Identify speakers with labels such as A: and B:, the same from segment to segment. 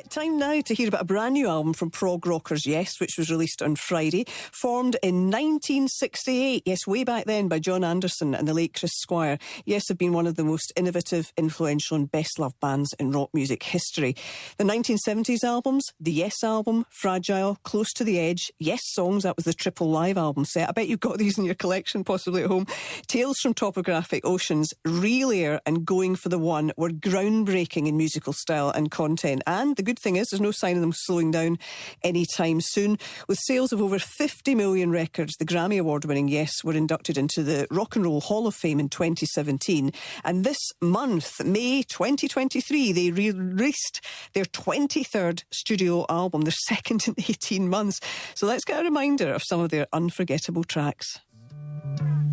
A: Time now to hear about a brand new album from prog rockers Yes, which was released on Friday. Formed in 1968, yes, way back then, by John Anderson and the late Chris Squire. Yes have been one of the most innovative, influential and best-loved bands in rock music history. The 1970s albums, the Yes album, Fragile, Close to the Edge, Yes Songs, that was the triple live album set. I bet you've got these in your collection, possibly at home. Tales from Topographic Oceans, Real Air and Going for the One were groundbreaking in musical style and content. And the good thing is there's no sign of them slowing down anytime soon. With sales of over 50 million records, the Grammy Award-winning Yes were inducted into the Rock and Roll Hall of Fame in 2017. And this month, May 2023, they released their 23rd studio album, their second in 18 months. So let's get a reminder of some of their unforgettable tracks.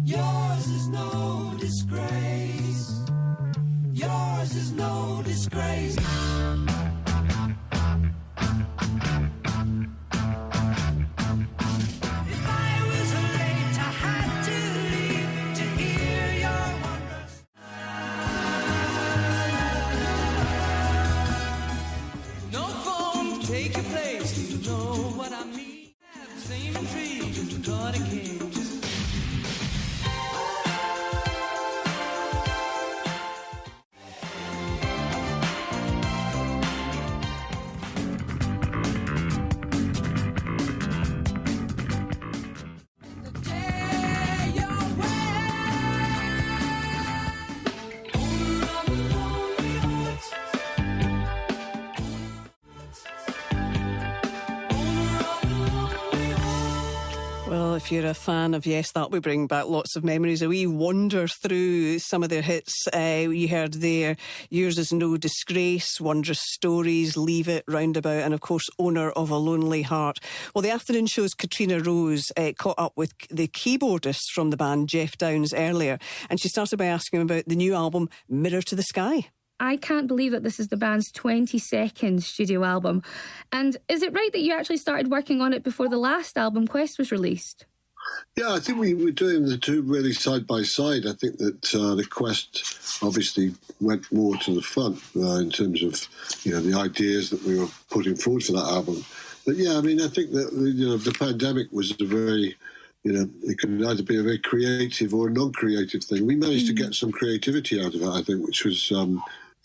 B: Yours is no disgrace. Yours is no disgrace.
C: Take your place, you know what I mean. Same tree, not a king.
A: Well, if you're a fan of Yes, that will bring back lots of memories. A wee wander through some of their hits. You heard there, Yours is No Disgrace, Wondrous Stories, Leave It, Roundabout, and of course, Owner of a Lonely Heart. Well, the afternoon show's Catrina Rose caught up with the keyboardist from the band, Geoff Downes, earlier, and she started by asking him about the new album, Mirror to the Sky.
D: I can't believe that this is the band's 22nd studio album. And is it right that you actually started working on it before the last album, Quest, was released?
E: Yeah, I think we were doing the two really side by side. I think that the Quest obviously went more to the front in terms of, the ideas that we were putting forward for that album. But yeah, I mean, I think that, the pandemic was a very... it could either be a very creative or a non-creative thing. We managed to get some creativity out of it, I think, which was,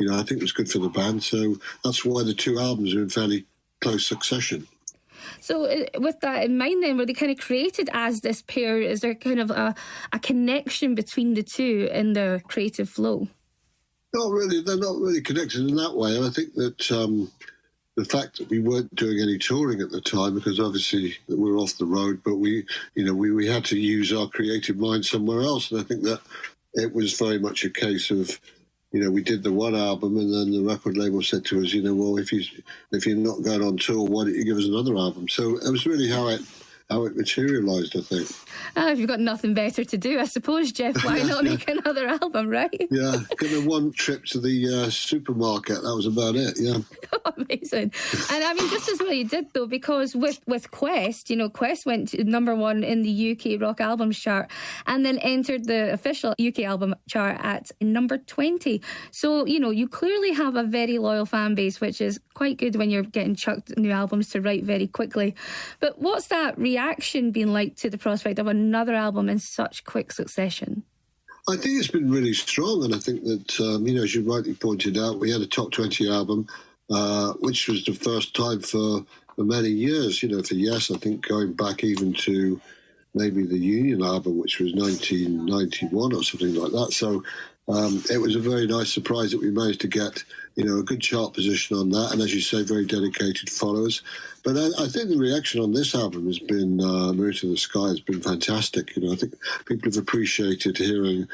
E: I think was good for the band. So that's why the two albums are in fairly close succession.
D: So with that in mind then, were they kind of created as this pair? Is there kind of a connection between the two in their creative flow?
E: Not really. They're not really connected in that way. And I think that... the fact that we weren't doing any touring at the time, because obviously we were off the road, but we had to use our creative mind somewhere else. And I think that it was very much a case of, we did the one album and then the record label said to us, well, if you're not going on tour, why don't you give us another album? So it was really how it materialised, I think.
D: If you've got nothing better to do, I suppose, Geoff, why not make another album, right?
E: Yeah, kind of one trip to the supermarket, that was about it, yeah.
D: Amazing. And I mean, just as well you did, though, because with Quest, Quest went to #1 in the UK Rock Albums chart and then entered the official UK album chart at number 20. So, you clearly have a very loyal fan base, which is quite good when you're getting chucked new albums to write very quickly. But what's that reaction been like to the prospect of another album in such quick succession?
E: I think it's been really strong, and I think that, as you rightly pointed out, we had a top 20 album, which was the first time for many years, for Yes, I think going back even to maybe the Union album, which was 1991 or something like that. So it was a very nice surprise that we managed to get, a good chart position on that, and as you say, very dedicated followers. But I think the reaction on this album has been, Mirror to the Sky, has been fantastic. I think people have appreciated hearing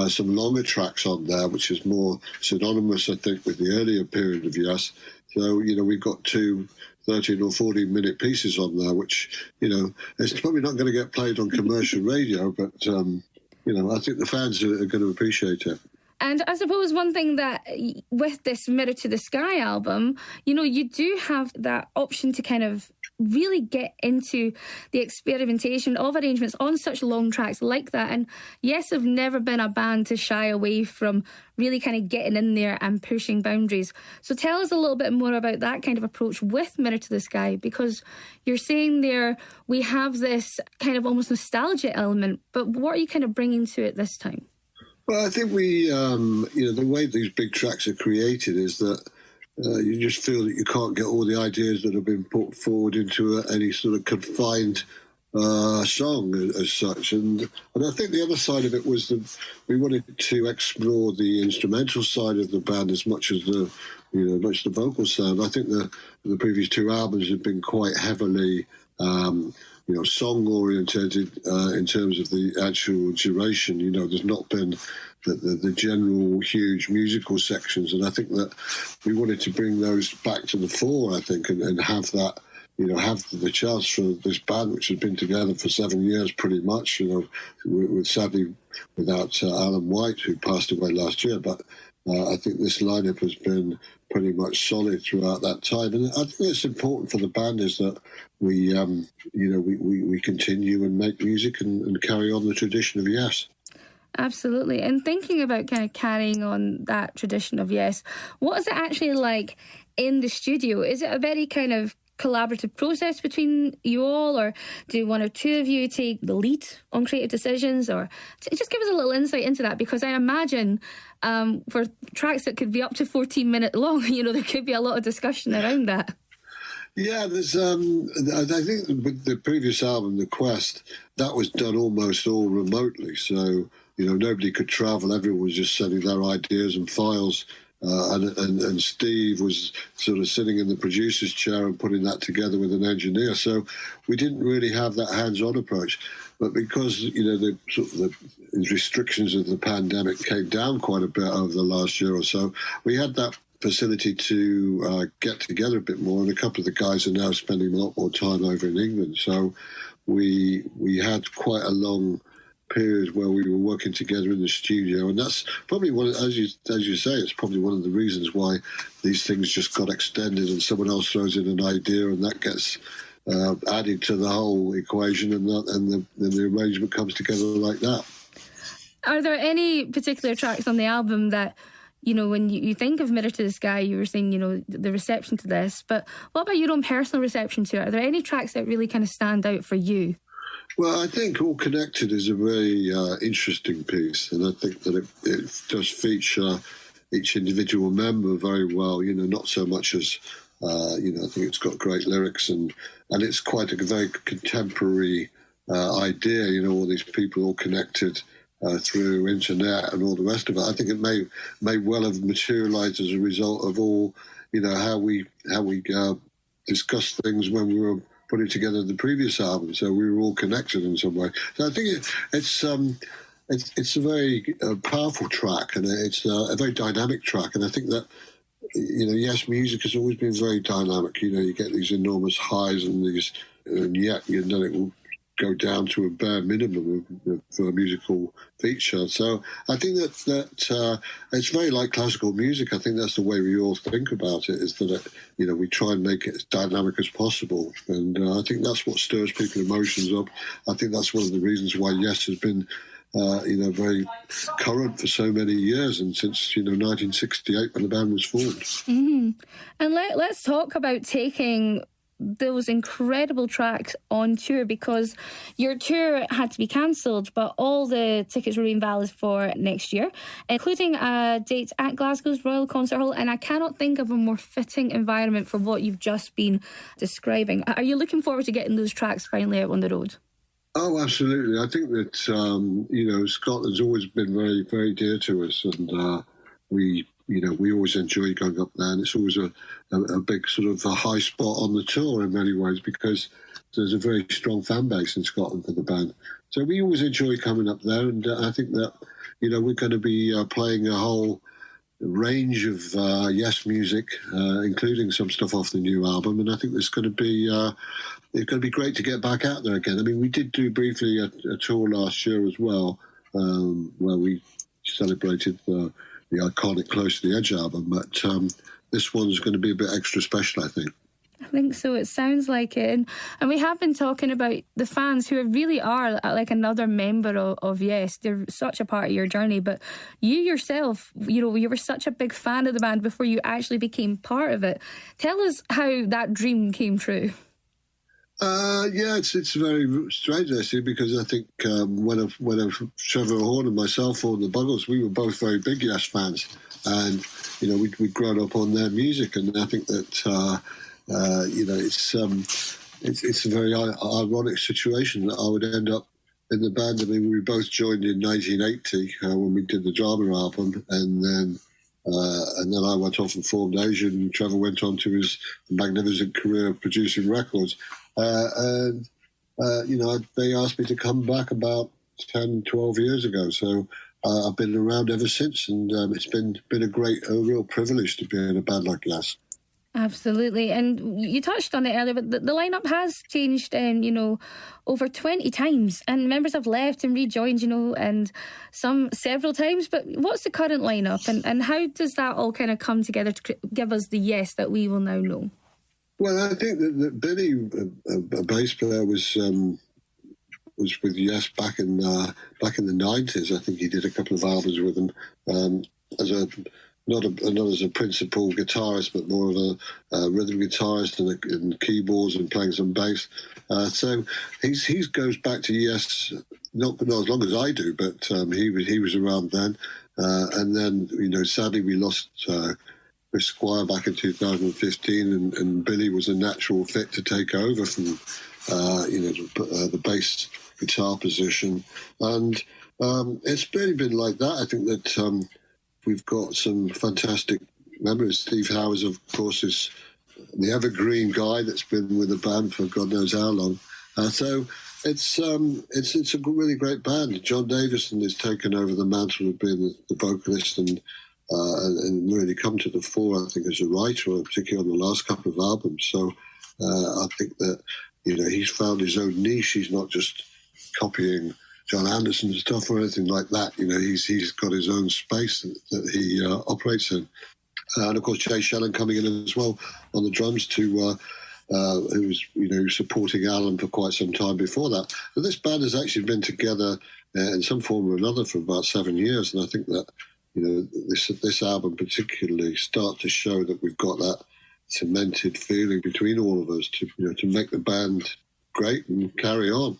E: some longer tracks on there, which is more synonymous, I think, with the earlier period of Yes. So, we've got two 13 or 14-minute pieces on there, which, it's probably not going to get played on commercial radio, but, I think the fans are going to appreciate it.
D: And I suppose one thing that with this Mirror to the Sky album, you do have that option to kind of really get into the experimentation of arrangements on such long tracks like that. And Yes have never been a band to shy away from really kind of getting in there and pushing boundaries. So tell us a little bit more about that kind of approach with Mirror to the Sky, because you're saying there we have this kind of almost nostalgia element, but what are you kind of bringing to it this time?
E: Well, I think we, the way these big tracks are created is that you just feel that you can't get all the ideas that have been put forward into any sort of confined song as such. And I think the other side of it was that we wanted to explore the instrumental side of the band as much as the vocal sound. I think the previous two albums have been quite heavily song orientated in terms of the actual duration. There's not been the general huge musical sections, and I think that we wanted to bring those back to the fore, I think, and have that, have the chance for this band, which has been together for 7 years pretty much, sadly without Alan White, who passed away last year, but I think this lineup has been pretty much solid throughout that time. And I think it's important for the band is that we continue and make music and carry on the tradition of Yes.
D: Absolutely. And thinking about kind of carrying on that tradition of Yes, what is it actually like in the studio? Is it a very kind of collaborative process between you all, or do one or two of you take the lead on creative decisions? Or just give us a little insight into that, because I imagine for tracks that could be up to 14 minutes long, there could be a lot of discussion around that.
E: Yeah, there's. I think with the previous album, The Quest, that was done almost all remotely. So nobody could travel. Everyone was just sending their ideas and files. And Steve was sort of sitting in the producer's chair and putting that together with an engineer. So we didn't really have that hands-on approach. But because the restrictions of the pandemic came down quite a bit over the last year or so, we had that facility to get together a bit more. And a couple of the guys are now spending a lot more time over in England. So we had quite a long period where we were working together in the studio, and that's probably one, as you say, it's probably one of the reasons why these things just got extended and someone else throws in an idea and that gets added to the whole equation, and the arrangement comes together like that.
D: Are there any particular tracks on the album that, when you think of Mirror to the Sky, you were saying, the reception to this, but what about your own personal reception to it? Are there any tracks that really kind of stand out for you?
E: Well, I think All Connected is a very interesting piece, and I think that it does feature each individual member very well, not so much as, I think it's got great lyrics, and it's quite a very contemporary idea, all these people all connected through internet and all the rest of it. I think it may well have materialised as a result of all, how we discussed things when we were putting together the previous album, so we were all connected in some way. So I think it's a very powerful track, and it's a very dynamic track. And I think that Yes, music has always been very dynamic. You get these enormous highs and yet it will go down to a bare minimum for a musical feature. So I think that it's very like classical music. I think that's the way we all think about it, is that we try and make it as dynamic as possible. And I think that's what stirs people's emotions up. I think that's one of the reasons why Yes has been very current for so many years, and since 1968 when the band was formed.
D: Mm-hmm. And let's talk about taking those incredible tracks on tour, because your tour had to be cancelled, but all the tickets remain valid for next year, including a date at Glasgow's Royal Concert Hall. And I cannot think of a more fitting environment for what you've just been describing. Are you looking forward to getting those tracks finally out on the road?
E: Oh, absolutely. I think that, Scotland's always been very, very dear to us, and we always enjoy going up there, and it's always a big sort of a high spot on the tour in many ways, because there's a very strong fan base in Scotland for the band. So we always enjoy coming up there, and I think that, we're going to be playing a whole range of Yes music, including some stuff off the new album, and I think it's going to be great to get back out there again. I mean, we did do briefly a tour last year as well, where we celebrated the iconic Close to the Edge album, but this one's going to be a bit extra special, I think.
D: I think so. It sounds like it. And we have been talking about the fans who really are like another member of Yes. They're such a part of your journey. But you yourself, you were such a big fan of the band before you actually became part of it. Tell us how that dream came true.
E: It's very strange actually, because I think when Trevor Horn and myself formed the Buggles, we were both very big Yes fans, and we'd grown up on their music, and I think that it's a very ironic situation that I would end up in the band. I mean, we both joined in 1980 when we did the Drama album, and then I went off and formed Asian, and Trevor went on to his magnificent career of producing records. They asked me to come back about 10, 12 years ago. So I've been around ever since, and it's been a real privilege to be in a band like Yes.
D: Absolutely. And you touched on it earlier, but the lineup has changed, over 20 times. And members have left and rejoined, and some several times. But what's the current lineup, and how does that all kind of come together to give us the Yes that we will now know?
E: Well, I think that Billy, a bass player, was with Yes back in the 90s. I think he did a couple of albums with them not as a principal guitarist, but more of a rhythm guitarist and keyboards and playing some bass. So he goes back to Yes, not as long as I do, but he was around then. And then sadly we lost Chris Squire back in 2015, and Billy was a natural fit to take over from the bass guitar position, and it's really been like that. I think that we've got some fantastic members. Steve Howes, of course, is the evergreen guy that's been with the band for God knows how long. So it's a really great band. John Davison has taken over the mantle of being the vocalist and really come to the fore, I think, as a writer, particularly on the last couple of albums. So I think that, he's found his own niche. He's not just copying John Anderson's stuff or anything like that. He's got his own space that he operates in. And, of course, Jay Shellen coming in as well on the drums who was supporting Alan for quite some time before that. But this band has actually been together in some form or another for about 7 years, and I think that this album particularly starts to show that we've got that cemented feeling between all of us to make the band great and carry on.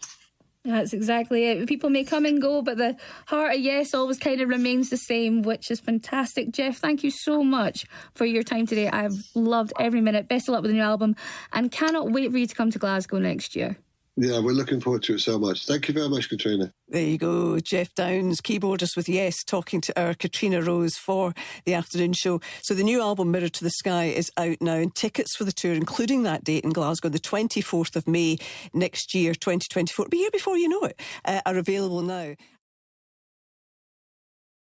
D: That's exactly it. People may come and go, but the heart of Yes always kind of remains the same, which is fantastic. Geoff, thank you so much for your time today. I've loved every minute. Best of luck with the new album, and cannot wait for you to come to Glasgow next year.
E: Yeah, we're looking forward to it so much. Thank you very much, Catrina.
A: There you go. Geoff Downes, keyboardist with Yes, talking to our Catrina Rose for the afternoon show. So the new album, Mirror to the Sky, is out now, and tickets for the tour, including that date in Glasgow, the 24th of May next year, 2024, the year before you know it, are available now.